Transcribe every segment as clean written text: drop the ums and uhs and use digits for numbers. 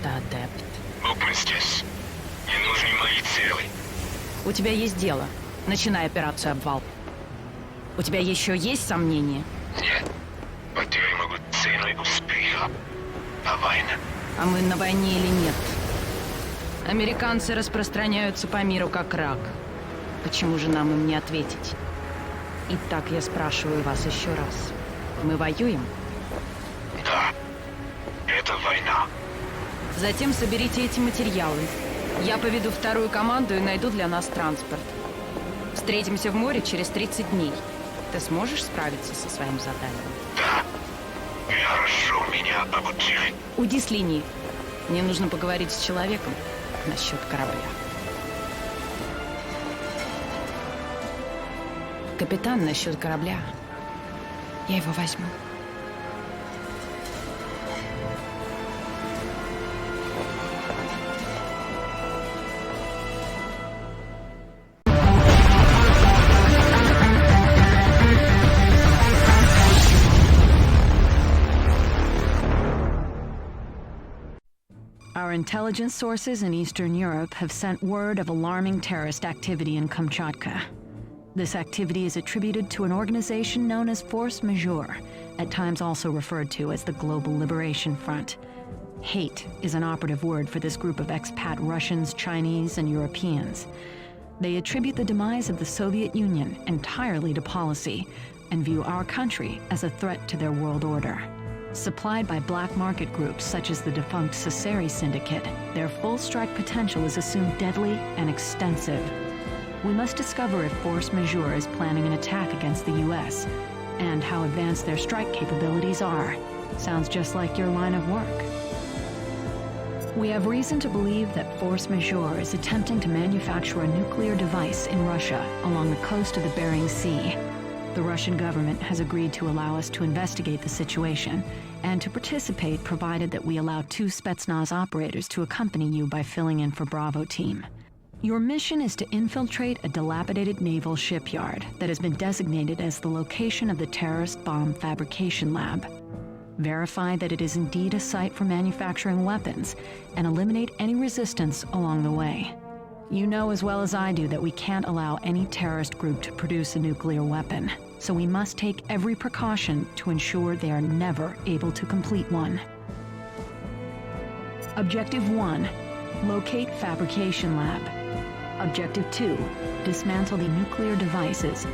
это адепт. Мы здесь. Не нужны мои цели. У тебя есть дело. Начинай операцию «Обвал». У тебя еще есть сомнения? Нет. Потери могут ценой успеха. А война? А мы на войне или нет? Американцы распространяются по миру как рак. Почему же нам им не ответить? Итак, я спрашиваю вас еще раз. Мы воюем? Да. Это война. Затем соберите эти материалы. Я поведу вторую команду и найду для нас транспорт. Встретимся в море через 30 дней. Ты сможешь справиться со своим заданием? Да. И хорошо меня обучили. Уйди с линии. Мне нужно поговорить с человеком насчет корабля. Капитан насчет корабля. Я его возьму. Our intelligence sources in Eastern Europe have sent word of alarming terrorist activity in Kamchatka. This activity is attributed to an organization known as Force Majeure, at times also referred to as the Global Liberation Front. Hate is an operative word for this group of expat Russians, Chinese, and Europeans. They attribute the demise of the Soviet Union entirely to policy and view our country as a threat to their world order. Supplied by black market groups such as the defunct Saseri Syndicate, their full strike potential is assumed deadly and extensive. We must discover if Force Majeure is planning an attack against the U.S. and how advanced their strike capabilities are. Sounds just like your line of work. We have reason to believe that Force Majeure is attempting to manufacture a nuclear device in Russia along the coast of the Bering Sea. The Russian government has agreed to allow us to investigate the situation and to participate provided that we allow 2 Spetsnaz operators to accompany you by filling in for Bravo Team. Your mission is to infiltrate a dilapidated naval shipyard that has been designated as the location of the terrorist bomb fabrication lab. Verify that it is indeed a site for manufacturing weapons and eliminate any resistance along the way. You know as well as I do that we can't allow any terrorist group to produce a nuclear weapon, so we must take every precaution to ensure they are never able to complete one. Objective 1. Locate fabrication lab. Objective 2. Dismantle the nuclear devices.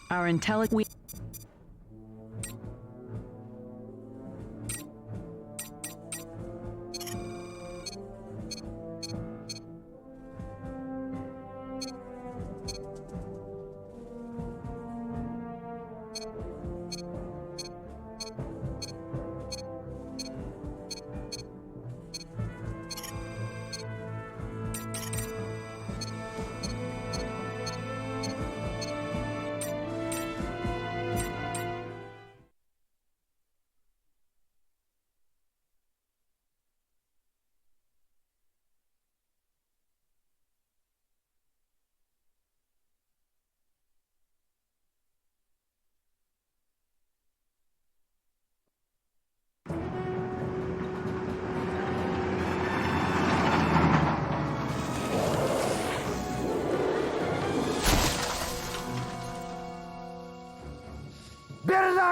Our intelligence.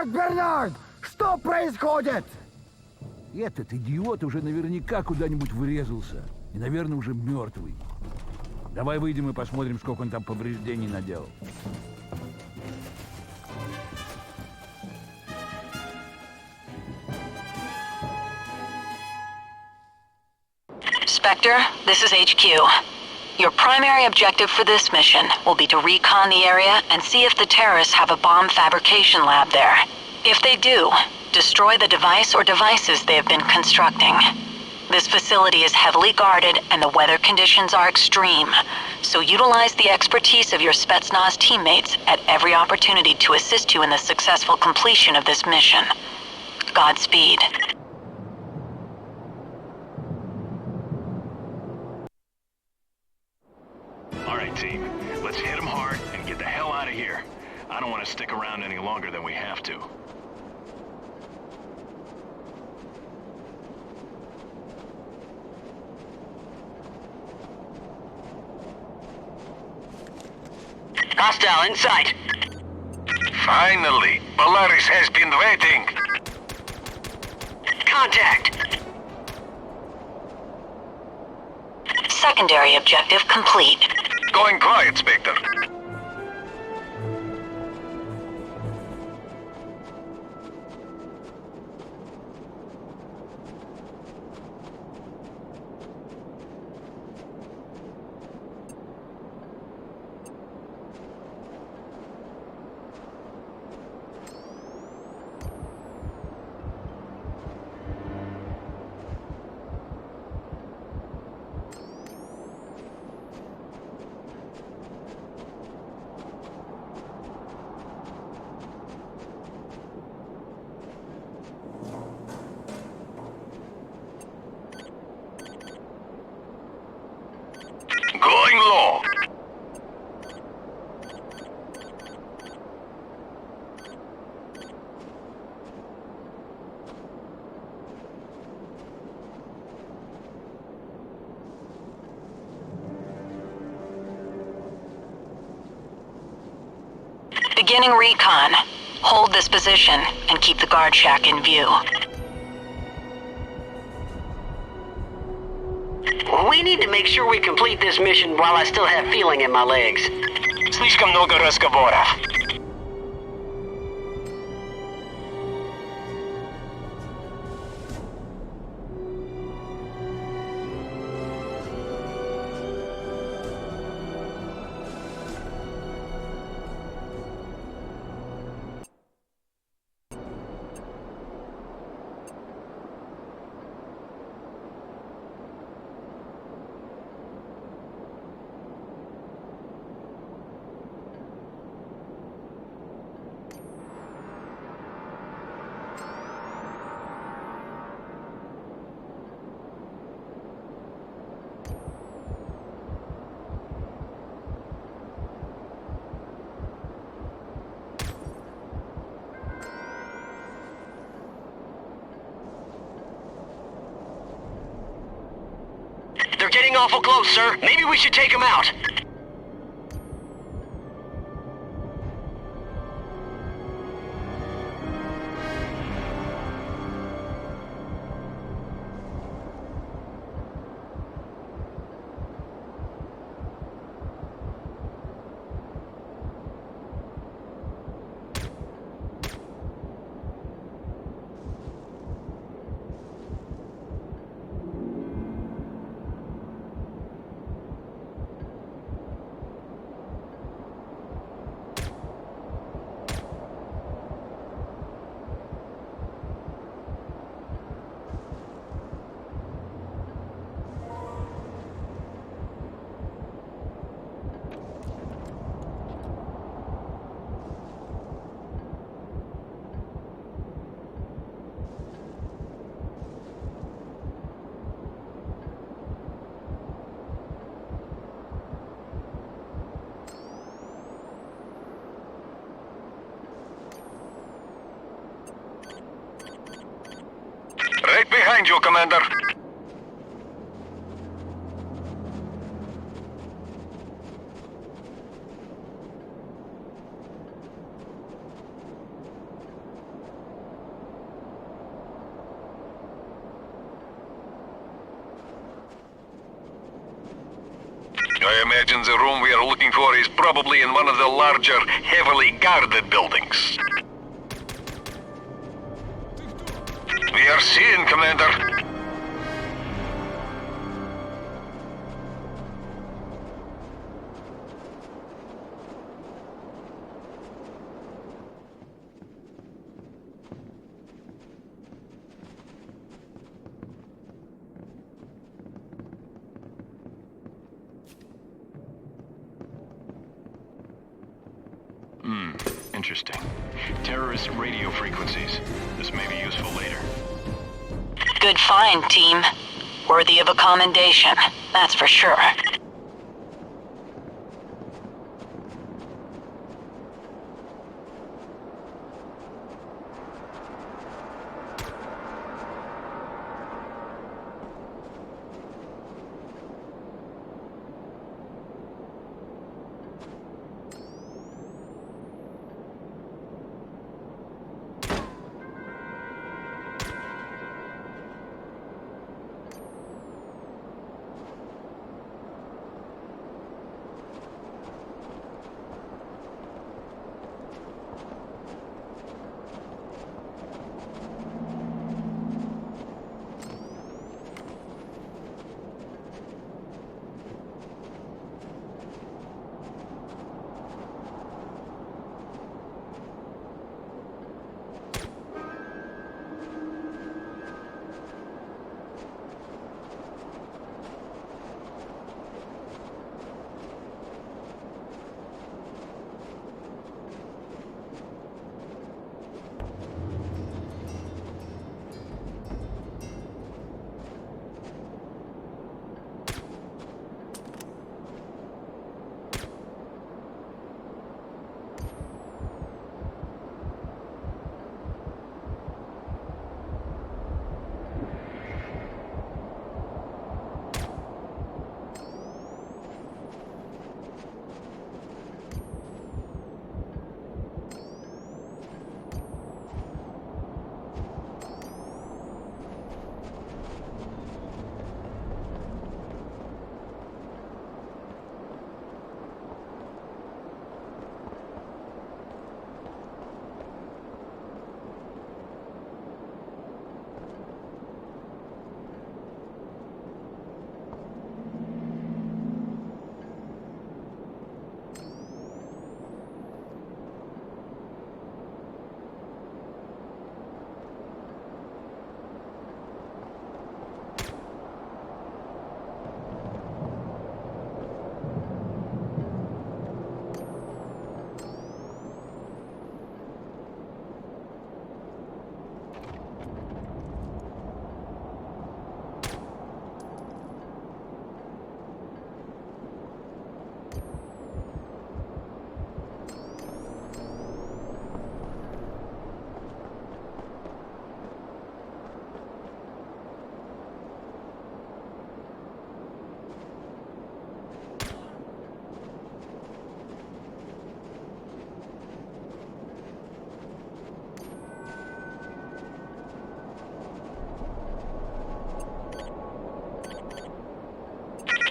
Бернард! Что происходит? Этот идиот уже наверняка куда-нибудь врезался. И, наверное, уже мертвый. Давай выйдем и посмотрим, сколько он там повреждений наделал. Spectre, this is HQ. Your primary objective for this mission will be to recon the area and see if the terrorists have a bomb fabrication lab there. If they do, destroy the device or devices they have been constructing. This facility is heavily guarded and the weather conditions are extreme, so utilize the expertise of your Spetsnaz teammates at every opportunity to assist you in the successful completion of this mission. Godspeed. All right, team. Let's hit them hard and get the hell out of here. I don't want to stick around any longer than we have to. Hostile in sight. Finally, Polaris has been waiting. Contact. Secondary objective complete. Going quiet, Spectre. Going low. Beginning recon. Hold this position and keep the guard shack in view. We need to make sure we complete this mission while I still have feeling in my legs. Слишком много разговоров. They're getting awful close, sir. Maybe we should take them out. Right behind you, Commander. I imagine the room we are looking for is probably in one of the larger, heavily guarded buildings. We are seeing, Commander. interesting. Terrorist radio frequencies. This may be useful later. Good find, team. Worthy of a commendation, that's for sure.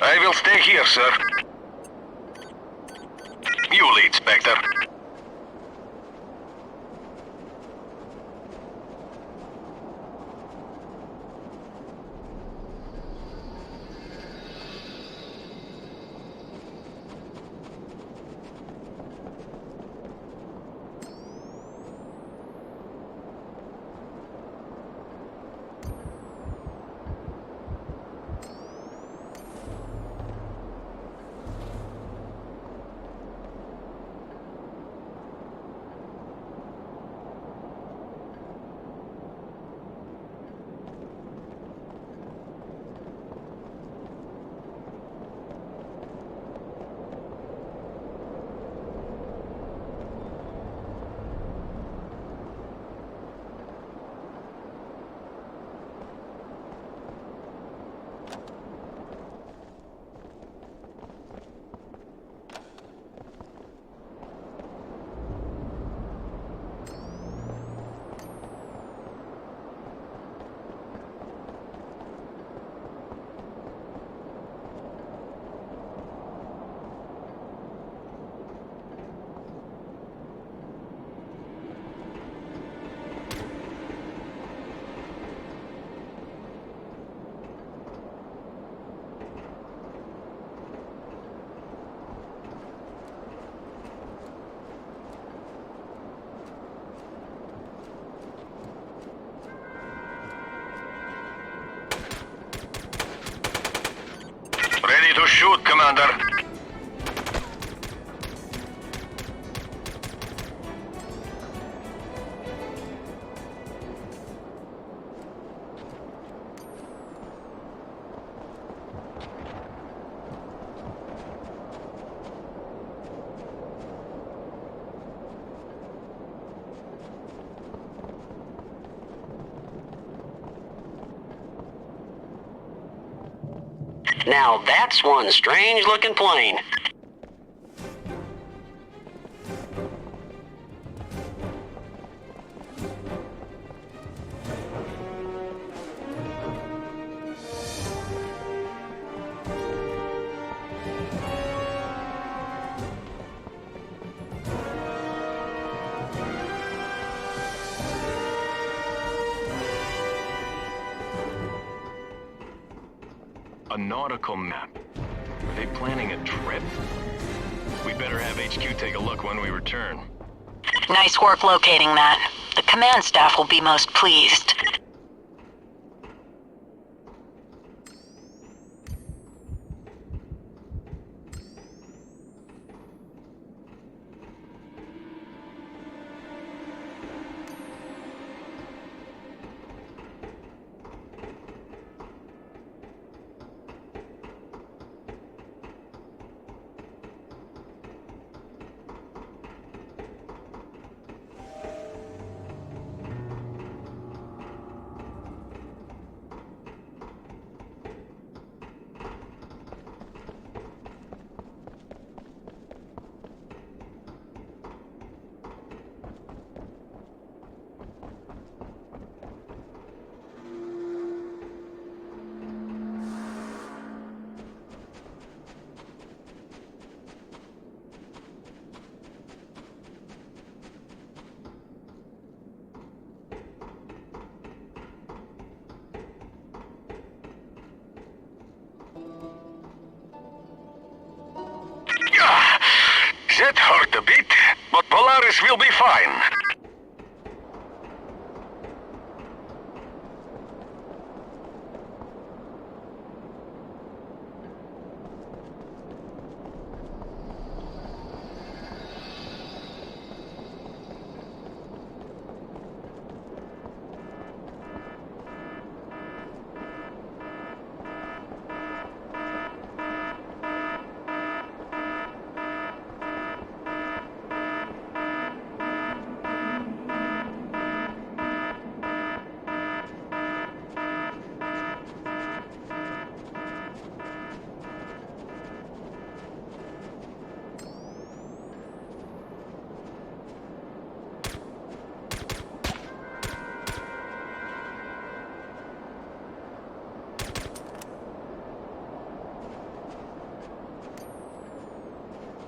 I will stay here, sir. You lead, Spectre. Ready to shoot, Commander. Now that's one strange-looking plane. A nautical map. Are they planning a trip? We better have HQ take a look when we return. Nice work locating that. The command staff will be most pleased. That hurt a bit, but Polaris will be fine.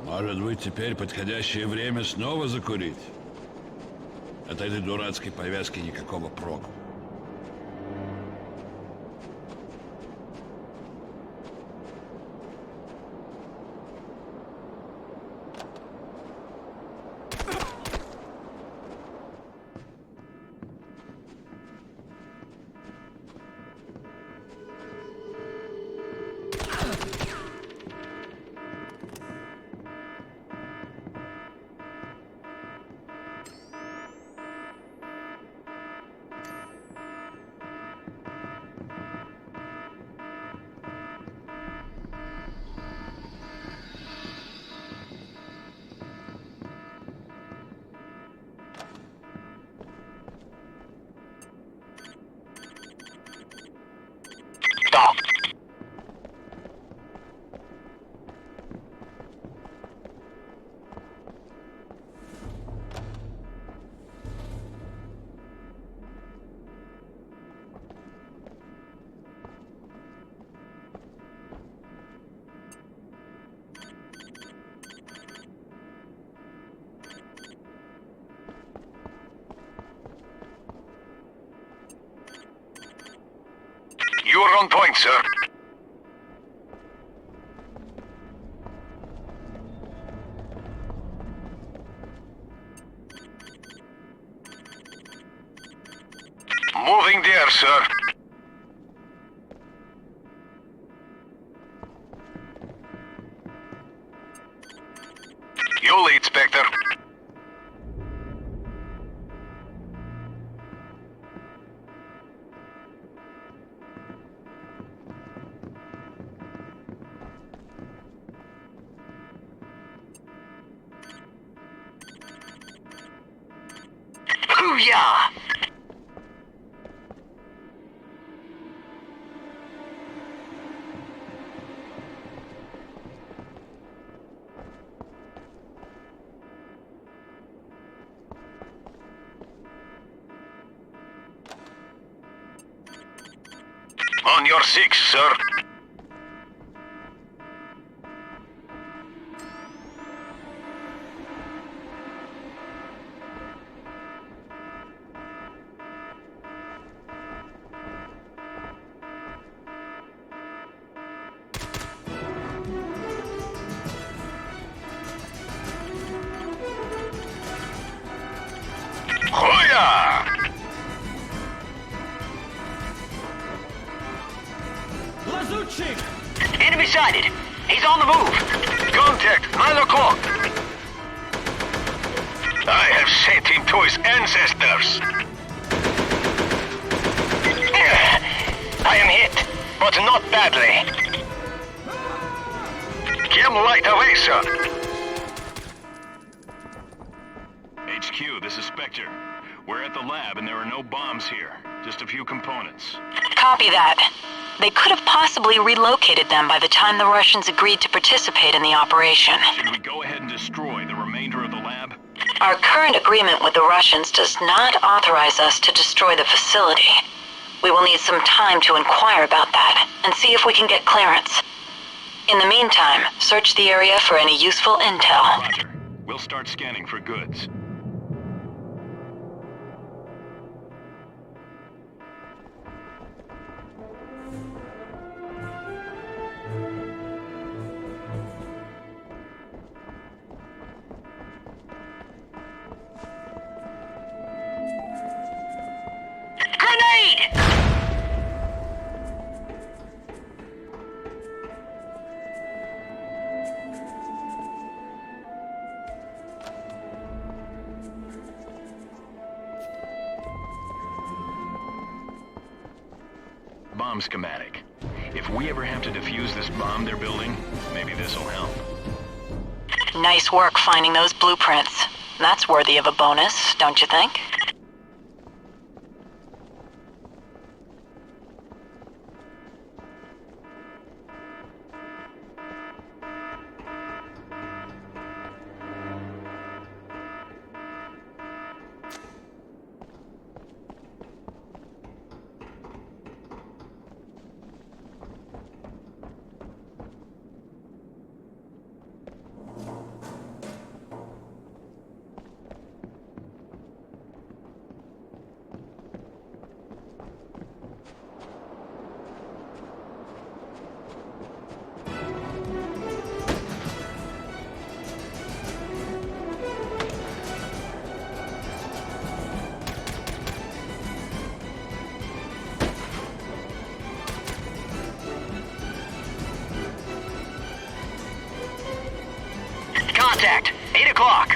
Может быть, теперь подходящее время снова закурить? От этой дурацкой повязки никакого проку. You're on point, sir. Moving there, sir. You lead, Spectre. Booyah! On your six, sir. Hoya! Enemy sighted. He's on the move. Contact, 9 o'clock. I have sent him to his ancestors. I am hit, but not badly. Come right away, sir. HQ, this is Spectre. We're at the lab and there are no bombs here. Just a few components. Copy that. They could have possibly relocated them by the time the Russians agreed to participate in the operation. Should we go ahead and destroy the remainder of the lab? Our current agreement with the Russians does not authorize us to destroy the facility. We will need some time to inquire about that and see if we can get clearance. In the meantime, search the area for any useful intel. Roger. We'll start scanning for goods. Grenade! Bomb schematic. If we ever have to defuse this bomb they're building, maybe this'll help. Nice work finding those blueprints. That's worthy of a bonus, don't you think? Contact, 8 o'clock.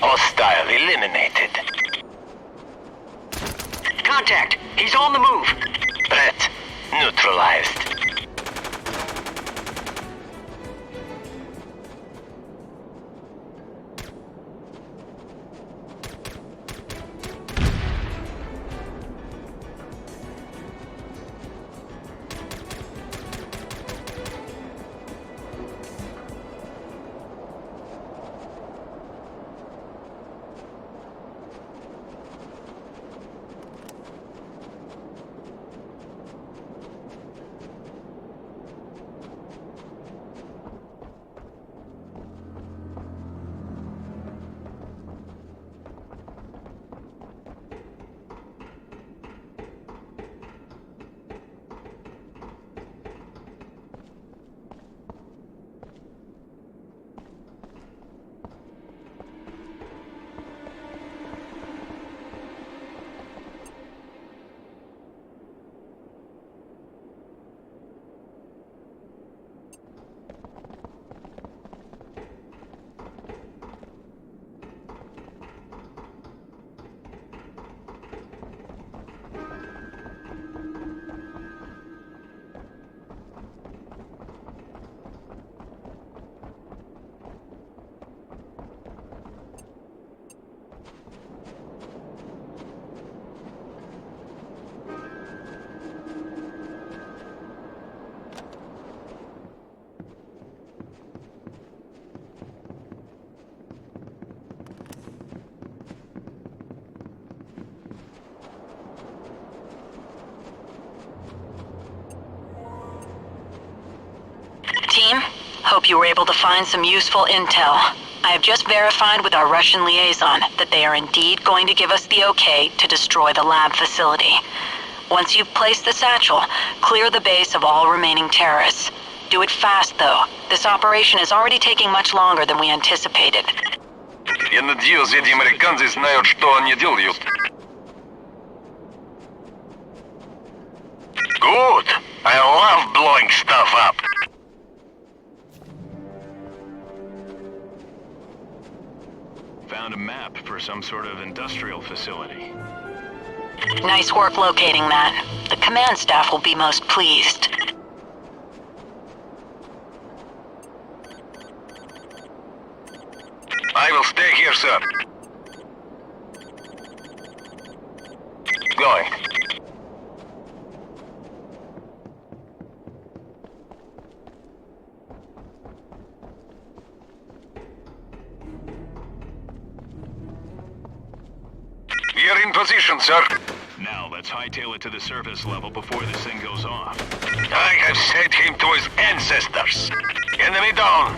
Hostile eliminated. Contact, he's on the move. Threat neutralized. Team, hope you were able to find some useful intel. I have just verified with our Russian liaison that they are indeed going to give us the okay to destroy the lab facility. Once you've placed the satchel, clear the base of all remaining terrorists. Do it fast, though. This operation is already taking much longer than we anticipated. Я надеюсь, эти американцы знают, что они делают. Good. I love blowing stuff up. Found a map for some sort of industrial facility. Nice work locating that. The command staff will be most pleased. I will stay here, sir. Going. We're in position, sir. Now, let's hightail it to the surface level before this thing goes off. I have sent him to his ancestors. Enemy down.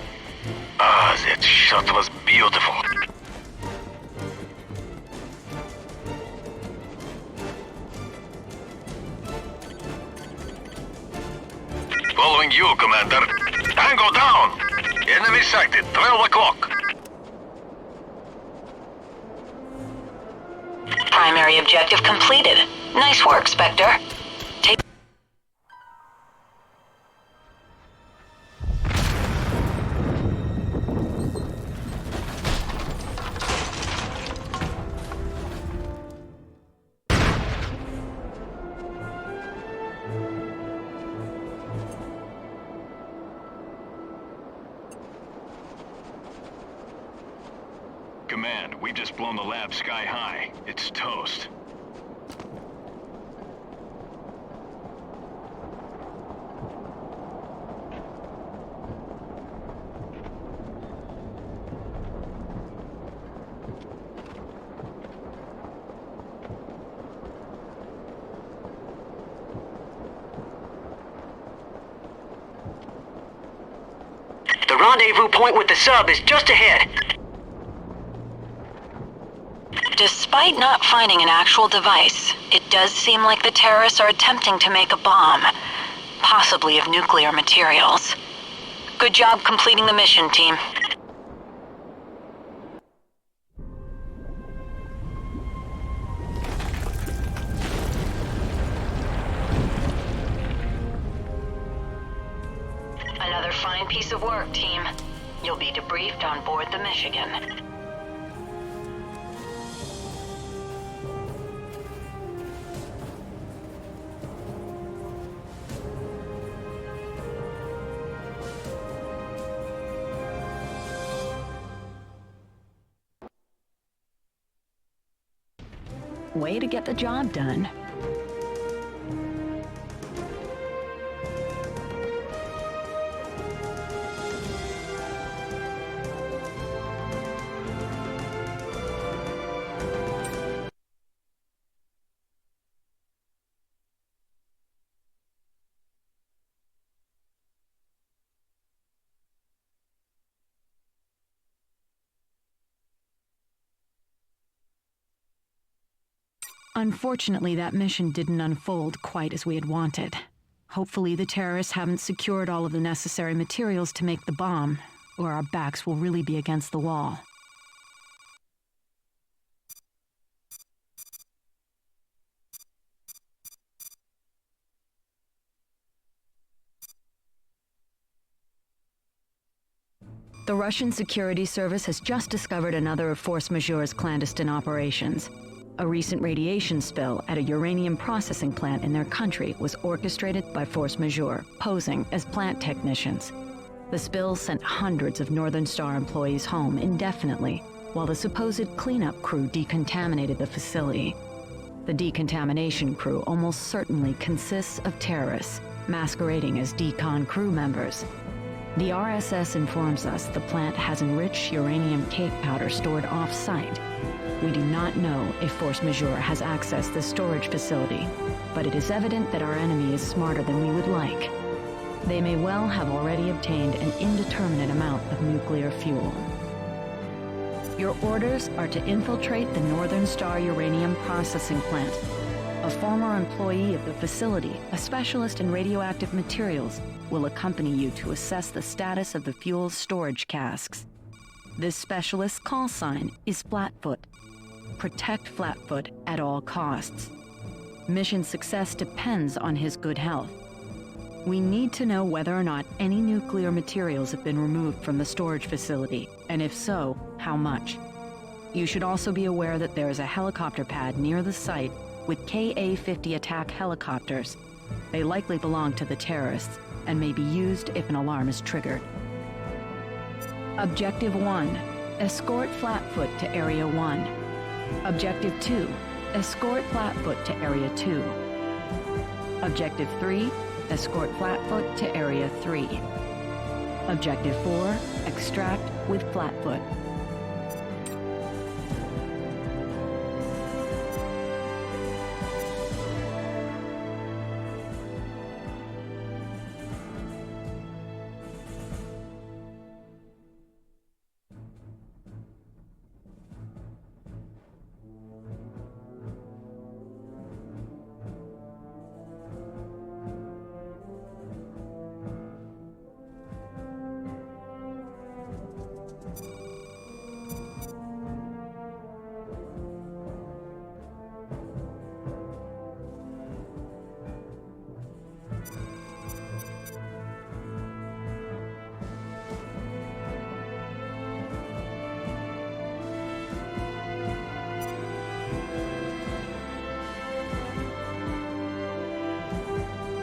Ah, that shot was beautiful. Following you, Commander. Tango down. Enemy sighted. 12 o'clock. Primary objective completed. Nice work, Spectre. Take... Command, we've just blown the lab sky high. It's toast. The rendezvous point with the sub is just ahead. Despite not finding an actual device, it does seem like the terrorists are attempting to make a bomb, possibly of nuclear materials. Good job completing the mission, team. Another fine piece of work, team. You'll be debriefed on board the Michigan. Way to get the job done. Unfortunately, that mission didn't unfold quite as we had wanted. Hopefully, the terrorists haven't secured all of the necessary materials to make the bomb, or our backs will really be against the wall. The Russian security service has just discovered another of Force Majeure's clandestine operations. A recent radiation spill at a uranium processing plant in their country was orchestrated by Force Majeure, posing as plant technicians. The spill sent hundreds of Northern Star employees home indefinitely, while the supposed cleanup crew decontaminated the facility. The decontamination crew almost certainly consists of terrorists, masquerading as decon crew members. The RSS informs us the plant has enriched uranium cake powder stored off-site. We do not know if Force Majeure has accessed the storage facility, but it is evident that our enemy is smarter than we would like. They may well have already obtained an indeterminate amount of nuclear fuel. Your orders are to infiltrate the Northern Star uranium processing plant. A former employee of the facility, a specialist in radioactive materials, will accompany you to assess the status of the fuel's storage casks. This specialist's call sign is Flatfoot. Protect Flatfoot at all costs. Mission success depends on his good health. We need to know whether or not any nuclear materials have been removed from the storage facility, and if so, how much. You should also be aware that there is a helicopter pad near the site with KA-50 attack helicopters. They likely belong to the terrorists and may be used if an alarm is triggered. Objective 1. Escort Flatfoot to Area 1. Objective 2. Escort Flatfoot to Area 2. Objective 3. Escort Flatfoot to Area 3. Objective 4. Extract with Flatfoot.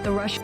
The Russian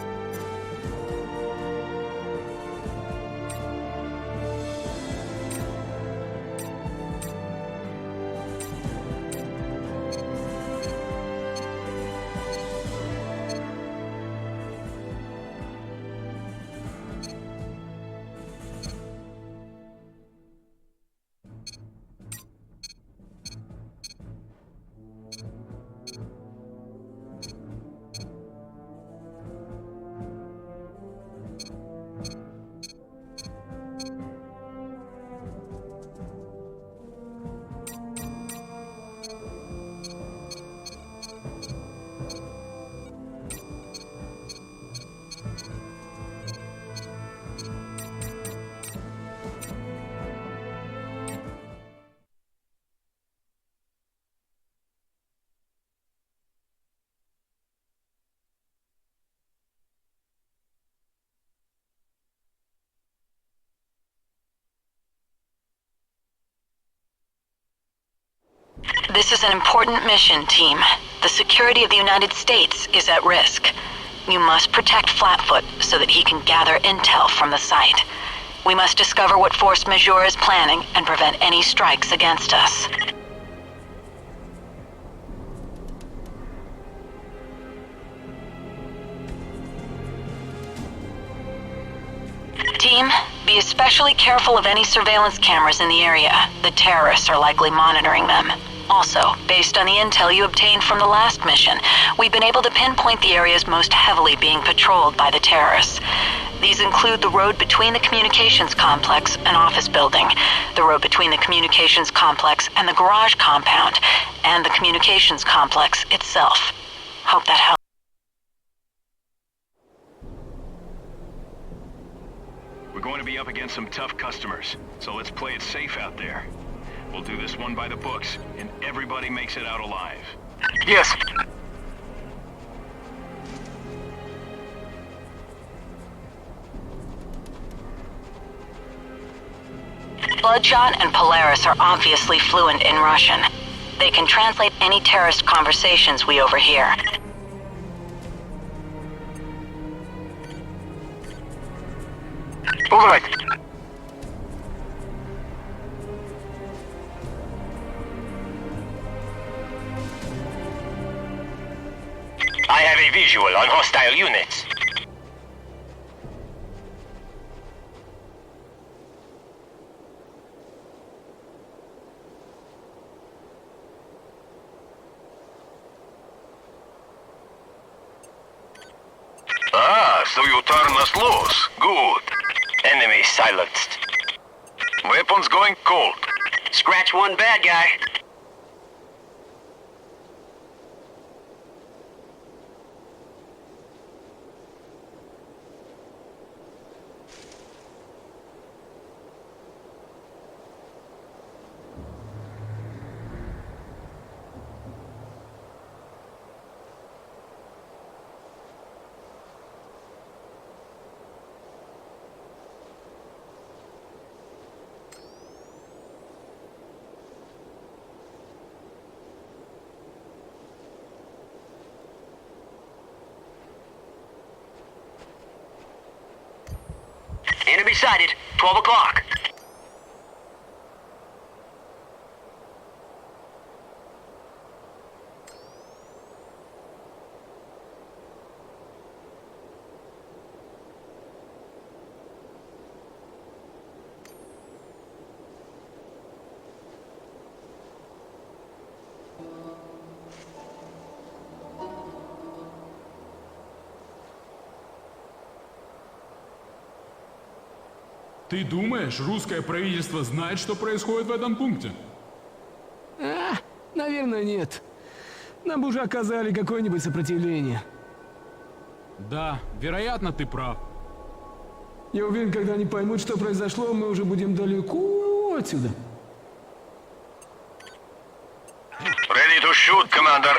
This is an important mission, team. The security of the United States is at risk. You must protect Flatfoot so that he can gather intel from the site. We must discover what force majeure is planning and prevent any strikes against us. Team, be especially careful of any surveillance cameras in the area. The terrorists are likely monitoring them. Also, based on the intel you obtained from the last mission, we've been able to pinpoint the areas most heavily being patrolled by the terrorists. These include the road between the communications complex and office building, the road between the communications complex and the garage compound, and the communications complex itself. Hope that helps. We're going to be up against some tough customers, so let's play it safe out there. We'll do this one by the books, and everybody makes it out alive. Yes. Bloodshot and Polaris are obviously fluent in Russian. They can translate any terrorist conversations we overhear. All right. I have a visual on hostile units. Ah, So you turn us loose. Good. Enemy silenced. Weapons going cold. Scratch one bad guy. Enemy sighted. 12 o'clock. Ты думаешь, русское правительство знает, что происходит в этом пункте? Наверное, нет. Нам бы уже оказали какое-нибудь сопротивление. Да, вероятно, ты прав. Я уверен, когда они поймут, что произошло, мы уже будем далеко отсюда. Ready to shoot, Commander.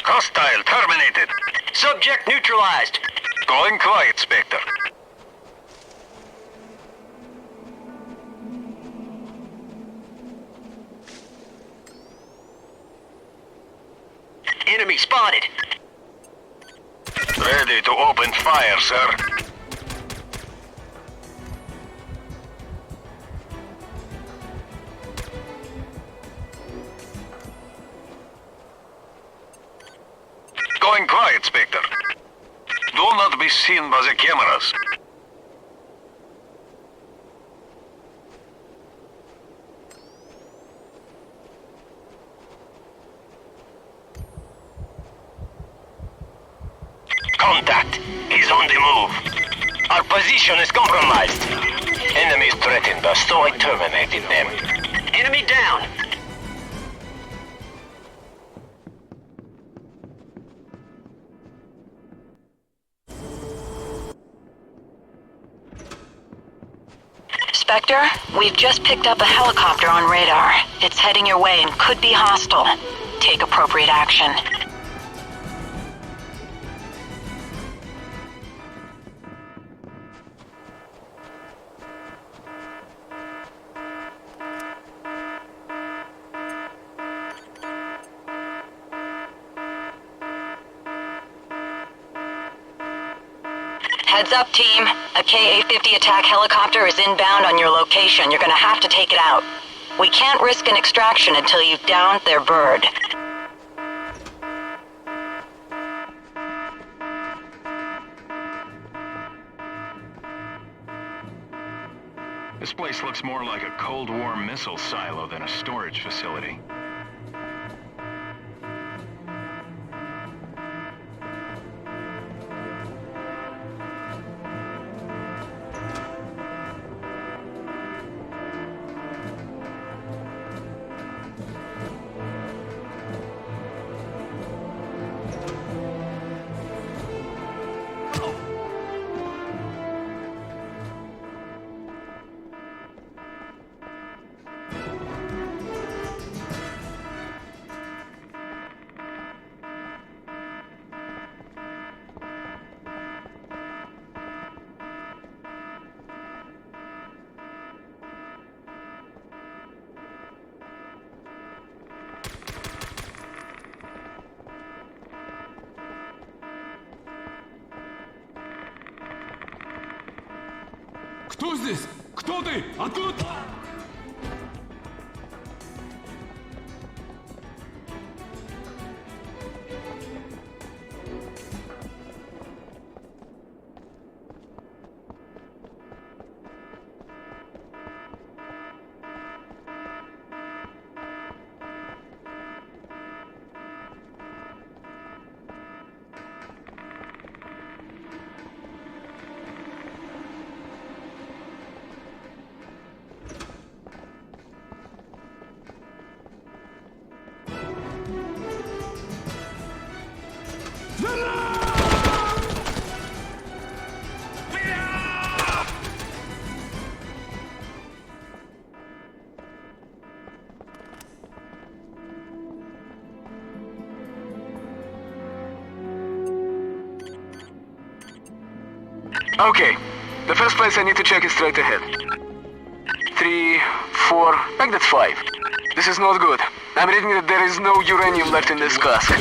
Hostile terminated. Subject neutralized. Going quiet, Spectre. Enemy spotted. Ready to open fire, sir. Going quiet, Spectre. Do not be seen by the cameras. Contact. He's on the move. Our position is compromised. Enemies threatened us, so I terminated them. Enemy down. Spectre, we've just picked up a helicopter on radar. It's heading your way and could be hostile. Take appropriate action. Heads up, team. A Ka-50 attack helicopter is inbound on your location. You're gonna have to take it out. We can't risk an extraction until you've downed their bird. This place looks more like a Cold War missile silo than a storage facility. Кто здесь? Кто ты? Откуда? Okay, the first place I need to check is straight ahead. 3, 4, like that's 5. This is not good. I'm reading that there is no uranium left in this cask.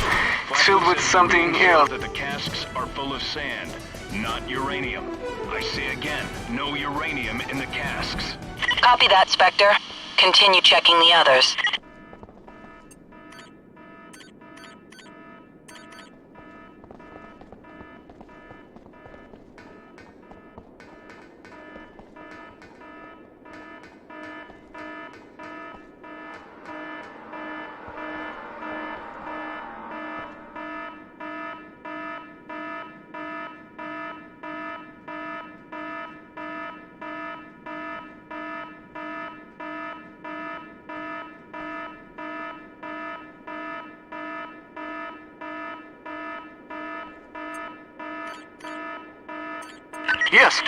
It's filled with something else. That the casks are full of sand, not uranium. I say again, no uranium in the casks. Copy that, Spectre. Continue checking the others. Yes.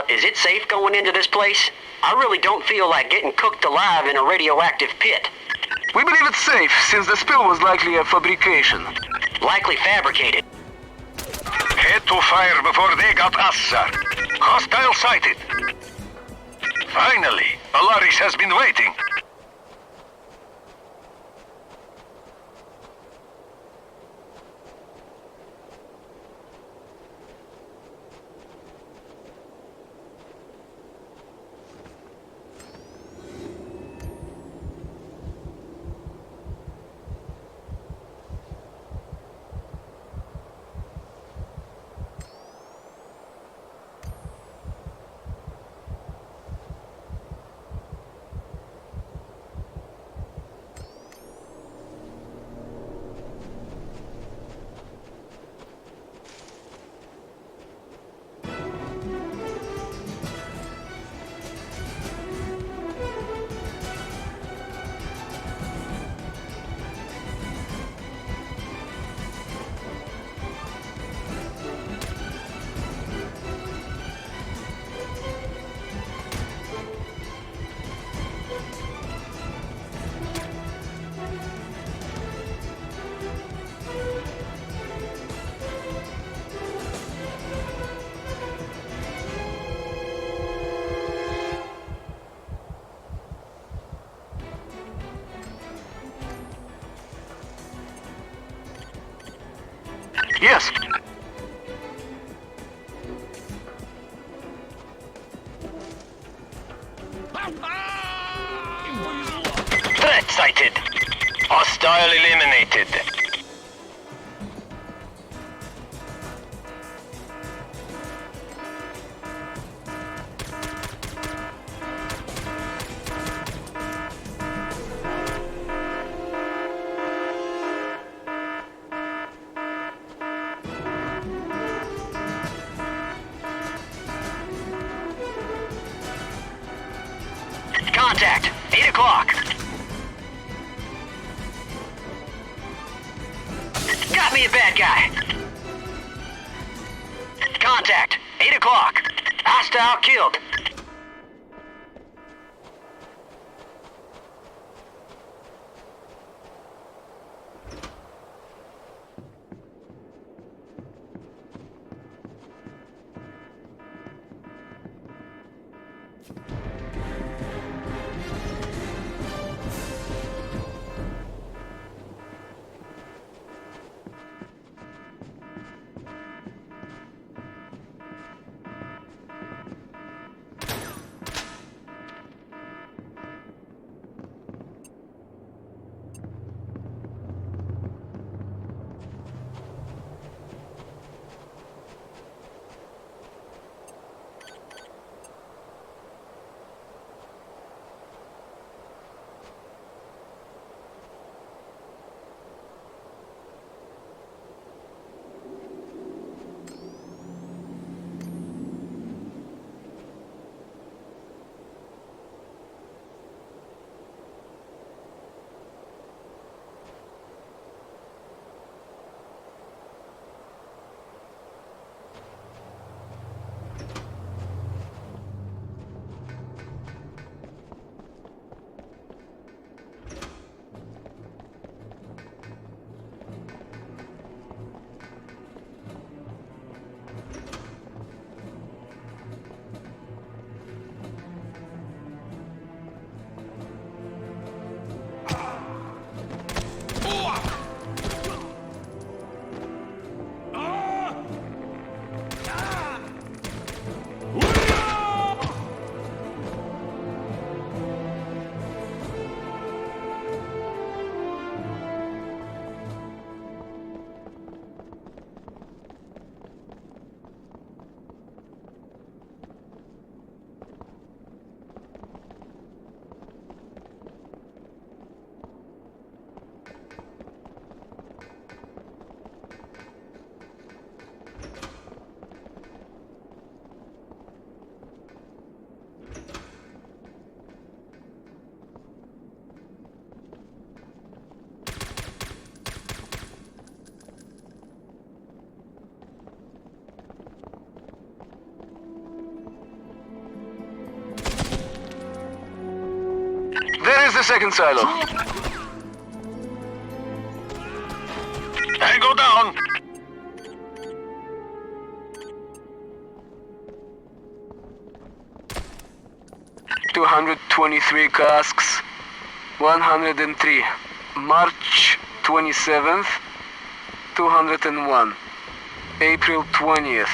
Is it safe going into this place? I really don't feel like getting cooked alive in a radioactive pit. We believe it's safe, since the spill was likely a fabrication. Likely fabricated. Head to fire before they got us, sir. Hostile sighted. Finally, Alaris has been waiting. Yes. Threat sighted. Hostile eliminated. Contact. 8 o'clock. Got me a bad guy. Contact. 8 o'clock. Hostile killed. There is the second silo. Tango down. $223 casks, 103. March 27th, 201. April 20th,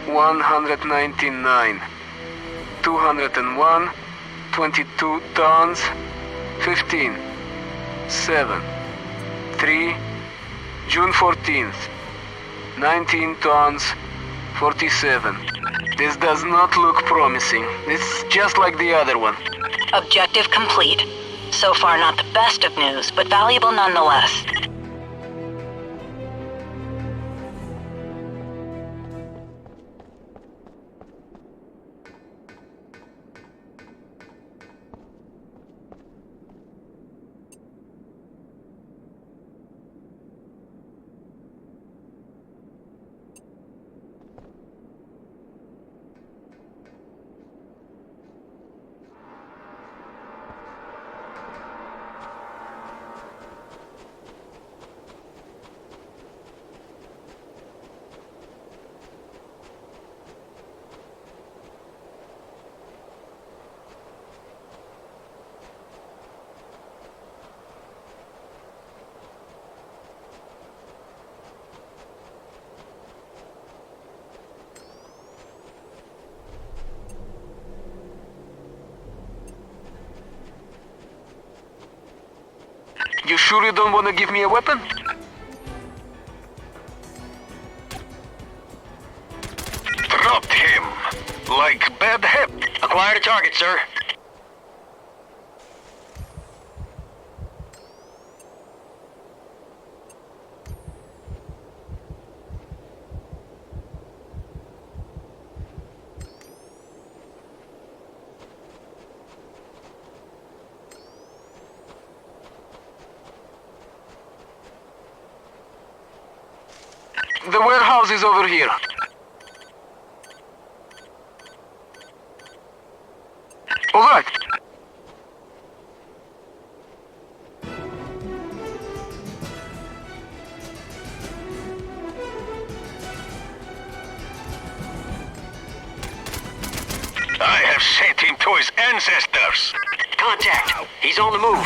199. 201, 22 tons, 15. 7. 3. June 14th, 19 tons, 47. This does not look promising. It's just like the other one. Objective complete. So far, not the best of news, but valuable nonetheless. sure you don't want to give me a weapon? Dropped him. Like bad hip. Acquired a target, sir. The warehouse is over here. All right. I have sent him to his ancestors. Contact. He's on the move.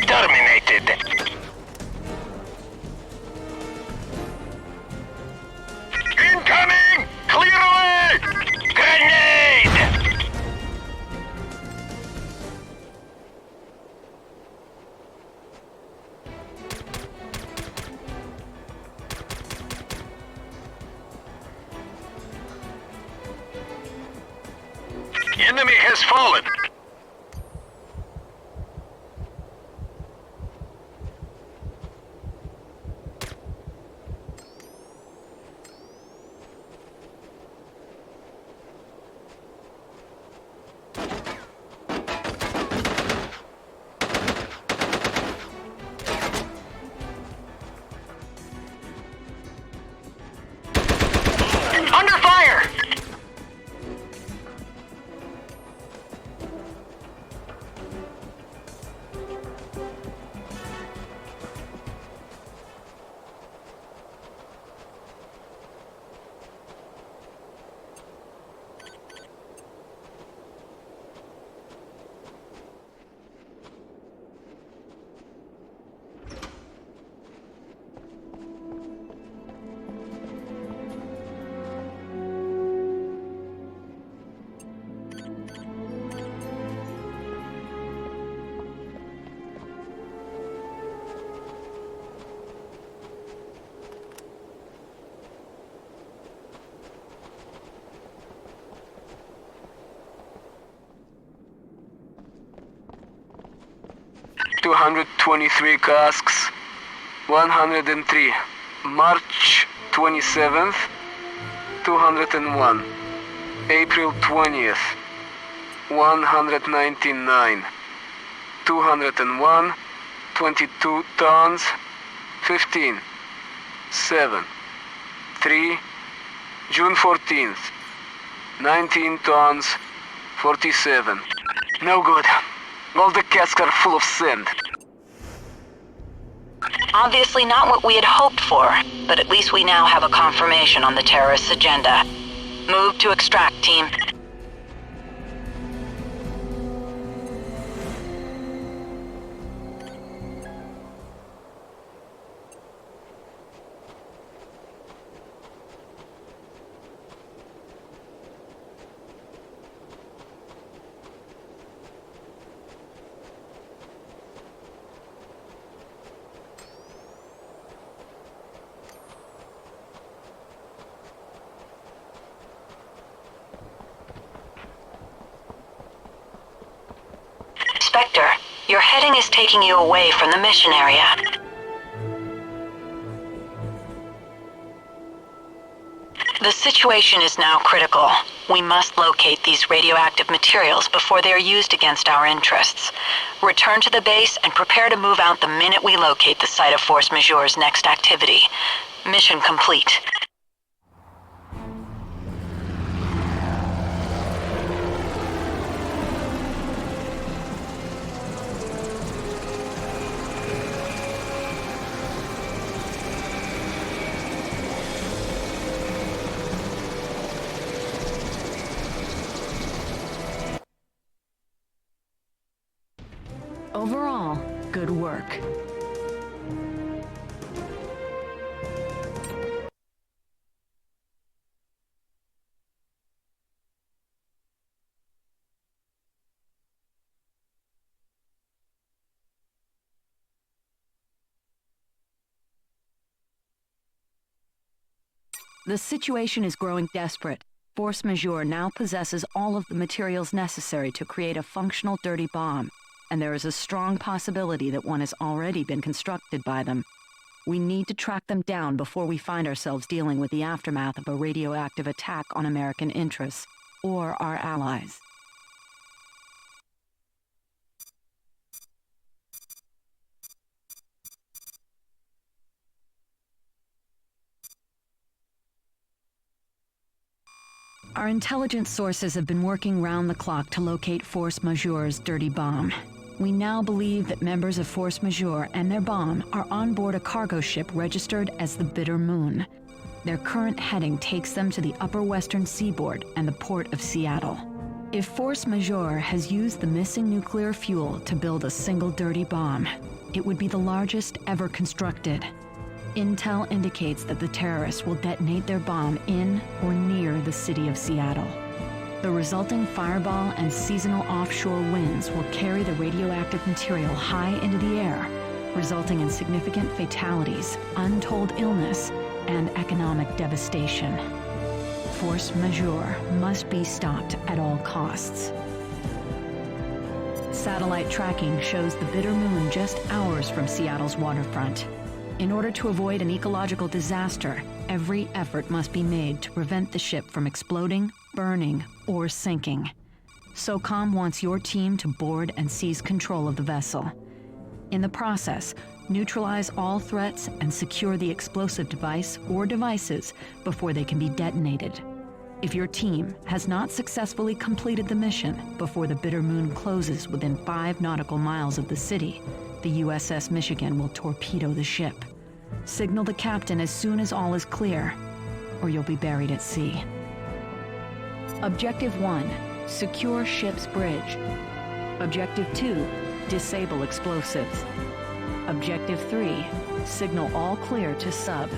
Terminated. Incoming! Clear away! Grenade! Enemy has fallen. Under fire! $223 casks, 103. March 27th, 201. April 20th, 199. 201, 22 tons, 15. 7. 3. June 14th, 19 tons, 47. No good. All the casks are full of sand. Obviously not what we had hoped for, but at least we now have a confirmation on the terrorists' agenda. Move to extract, team. Spectre, your heading is taking you away from the mission area. The situation is now critical. We must locate these radioactive materials before they are used against our interests. Return to the base and prepare to move out the minute we locate the site of Force Majeure's next activity. Mission complete. Overall, good work. The situation is growing desperate. Force majeure now possesses all of the materials necessary to create a functional dirty bomb, and there is a strong possibility that one has already been constructed by them. We need to track them down before we find ourselves dealing with the aftermath of a radioactive attack on American interests, or our allies. Our intelligence sources have been working round the clock to locate Force Majeure's dirty bomb. We now believe that members of Force Majeure and their bomb are on board a cargo ship registered as the Bitter Moon. Their current heading takes them to the upper western seaboard and the port of Seattle. If Force Majeure has used the missing nuclear fuel to build a single dirty bomb, it would be the largest ever constructed. Intel indicates that the terrorists will detonate their bomb in or near the city of Seattle. The resulting fireball and seasonal offshore winds will carry the radioactive material high into the air, resulting in significant fatalities, untold illness, and economic devastation. Force majeure must be stopped at all costs. Satellite tracking shows the Bitter Moon just hours from Seattle's waterfront. In order to avoid an ecological disaster, every effort must be made to prevent the ship from exploding, burning, or sinking. Socom wants your team to board and seize control of the vessel. In the process, neutralize all threats and secure the explosive device or devices before they can be detonated. If your team has not successfully completed the mission before the Bitter Moon closes within 5 nautical miles of the city, the USS Michigan will torpedo the ship. Signal the captain as soon as all is clear, or you'll be buried at sea. Objective 1, secure ship's bridge. Objective 2, disable explosives. Objective 3, signal all clear to sub.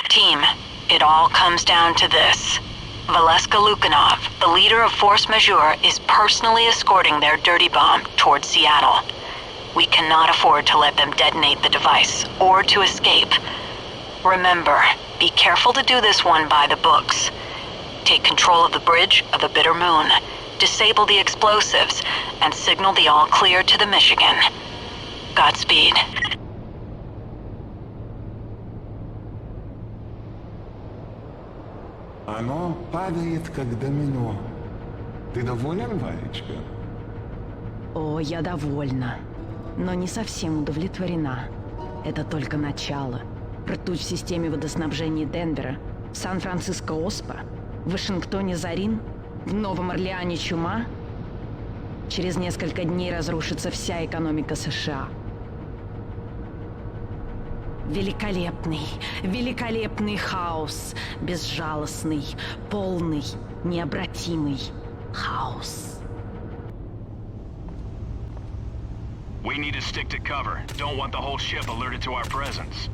Team, it all comes down to this. Valeska Lukanov, the leader of Force Majeure, is personally escorting their dirty bomb towards Seattle. We cannot afford to let them detonate the device or to escape. Remember, be careful to do this one by the books. Take control of the bridge of the Bitter Moon, disable the explosives, and signal the all clear to the Michigan. Godspeed. Оно падает, как домино. Ты доволен, Варечка? О, я довольна, но не совсем удовлетворена. Это только начало. Ртуть в системе водоснабжения Денвера, в Сан-Франциско оспа, в Вашингтоне Зарин, в Новом Орлеане чума. Через несколько дней разрушится вся экономика США. Великолепный, великолепный хаос. Безжалостный, полный, необратимый хаос. We need to stick to cover. Don't want the whole ship alerted to our presence.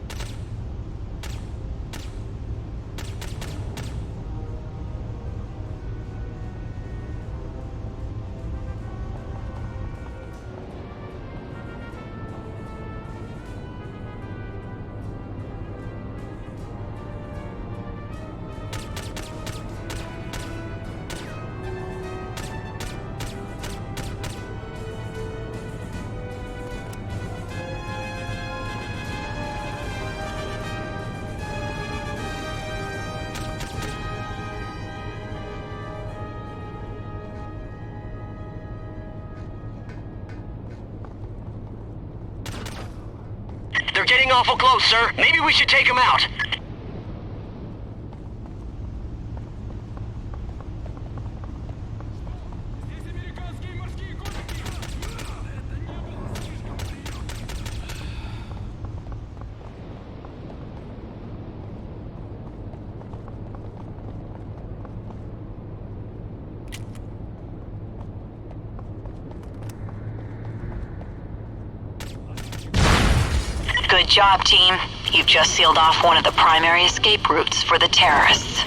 They're getting awful close, sir. Maybe we should take them out. Good job, team. You've just sealed off one of the primary escape routes for the terrorists.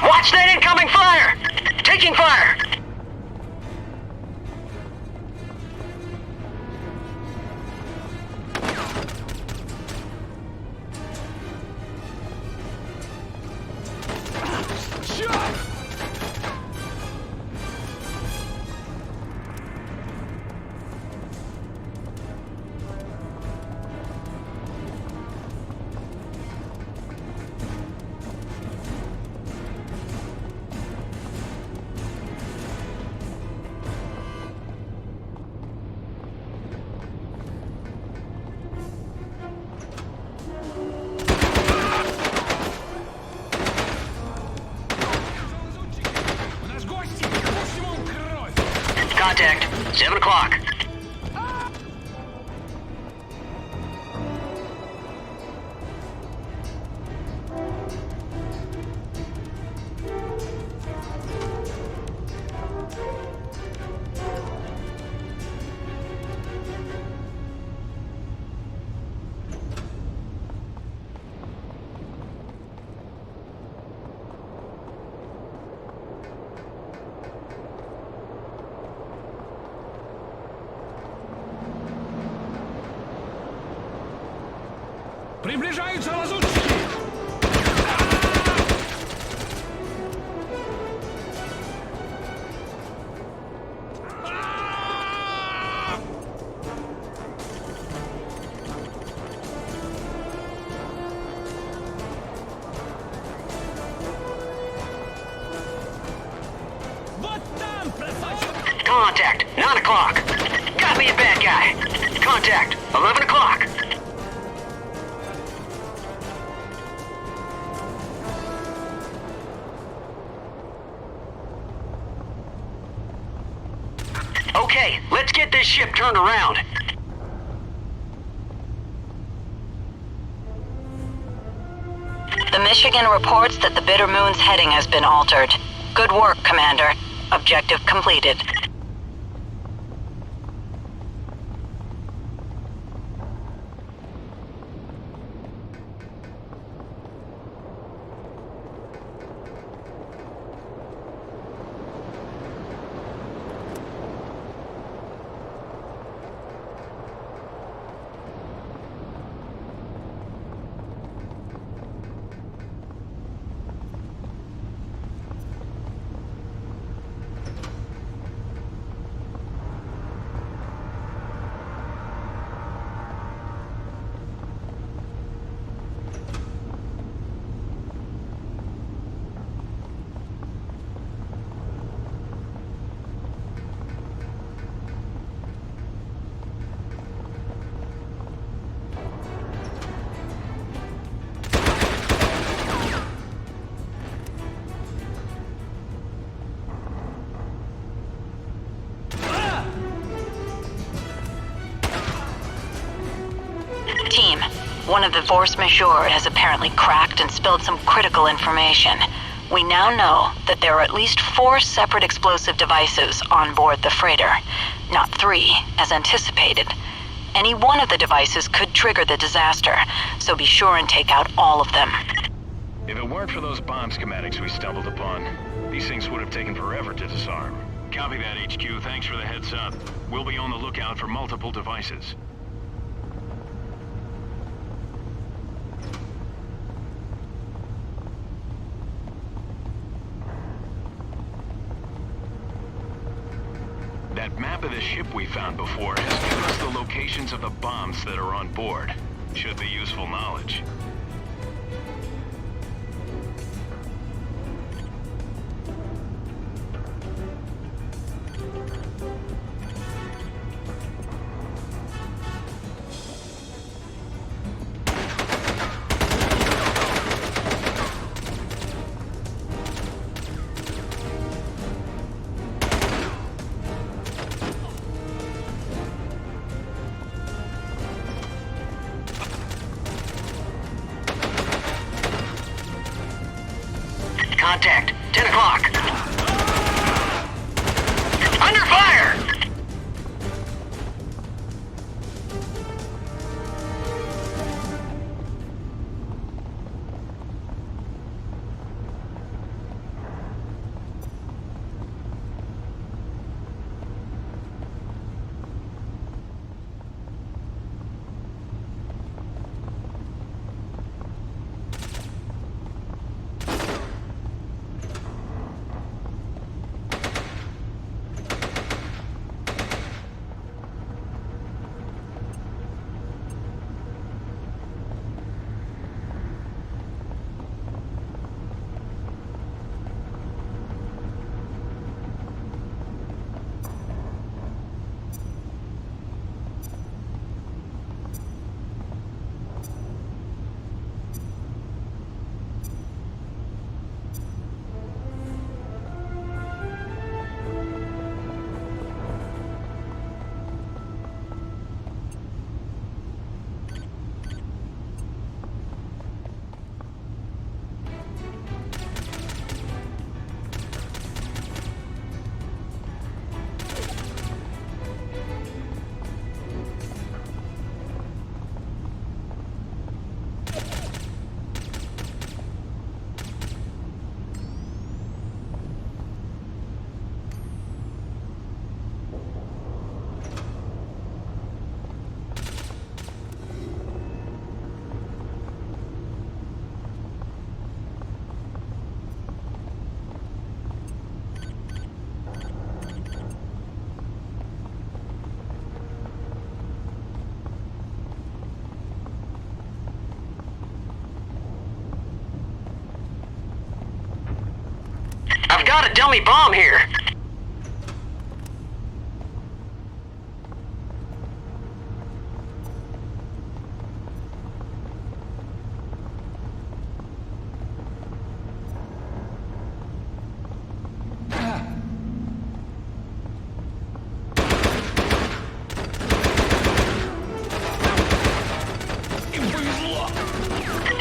Watch that incoming fire! Taking fire! Contact. 7 o'clock. Приближаются лазутчики! Contact. 9 o'clock. Got me a bad guy. Contact. 11 o'clock. Okay, let's get this ship turned around. The Michigan reports that the Bitter Moon's heading has been altered. Good work, Commander. Objective completed. Team, one of the force majeure has apparently cracked and spilled some critical information. We now know that there are at least 4 separate explosive devices on board the freighter, not 3, as anticipated. Any one of the devices could trigger the disaster, so be sure and take out all of them. If it weren't for those bomb schematics we stumbled upon, these things would have taken forever to disarm. Copy that, HQ. Thanks for the heads up. We'll be on the lookout for multiple devices. That map of the ship we found before has given us the locations of the bombs that are on board. Should be useful knowledge. Contact. 10 o'clock. Under fire! I've got a dummy bomb here.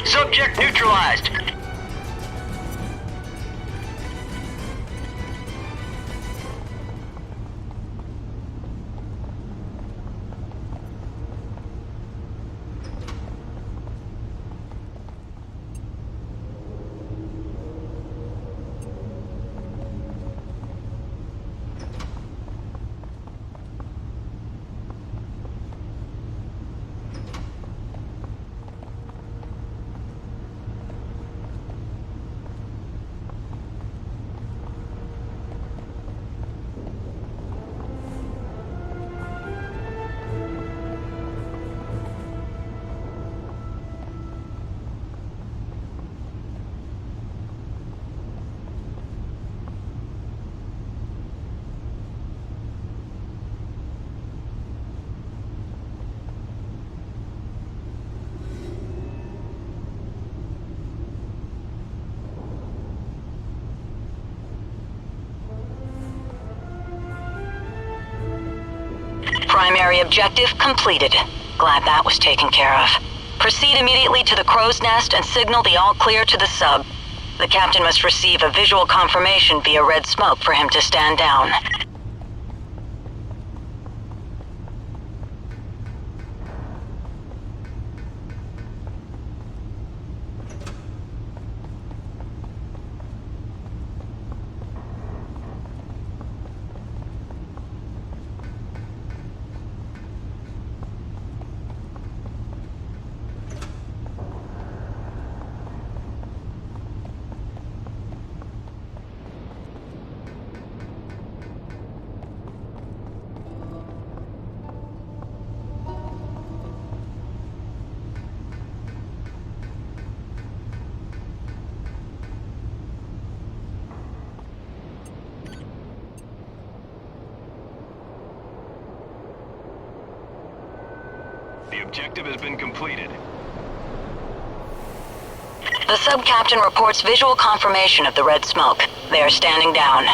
Subject neutralized. Primary objective completed. Glad that was taken care of. Proceed immediately to the crow's nest and signal the all clear to the sub. The captain must receive a visual confirmation via red smoke for him to stand down. The objective has been completed. The sub-captain reports visual confirmation of the red smoke. They are standing down.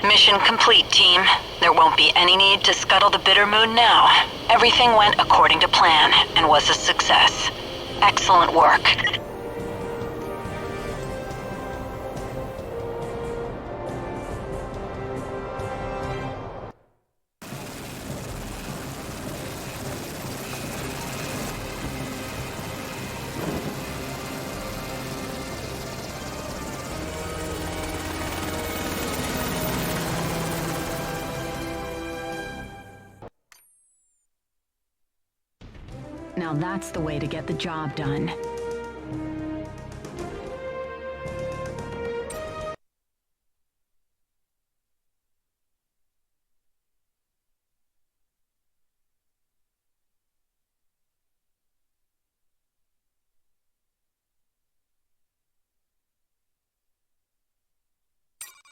Mission complete, team. There won't be any need to scuttle the bitter moon now. Everything went according to plan and was a success. Excellent work. Now that's the way to get the job done.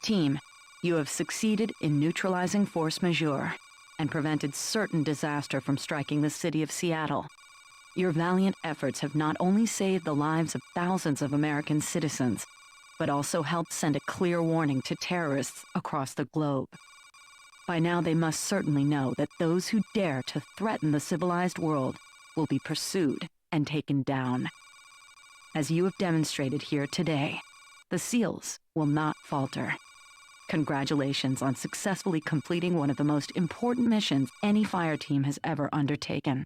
Team, you have succeeded in neutralizing force majeure and prevented certain disaster from striking the city of Seattle. Your valiant efforts have not only saved the lives of thousands of American citizens, but also helped send a clear warning to terrorists across the globe. By now they must certainly know that those who dare to threaten the civilized world will be pursued and taken down. As you have demonstrated here today, the SEALs will not falter. Congratulations on successfully completing one of the most important missions any fire team has ever undertaken.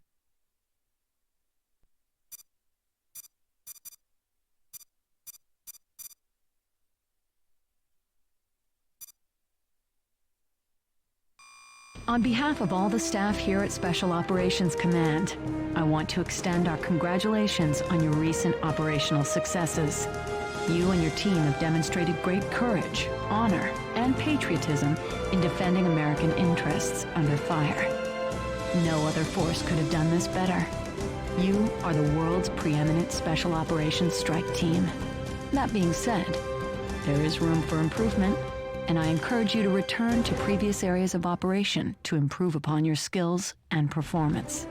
On behalf of all the staff here at Special Operations Command, I want to extend our congratulations on your recent operational successes. You and your team have demonstrated great courage, honor, and patriotism in defending American interests under fire. No other force could have done this better. You are the world's preeminent Special Operations Strike Team. That being said, there is room for improvement, and I encourage you to return to previous areas of operation to improve upon your skills and performance.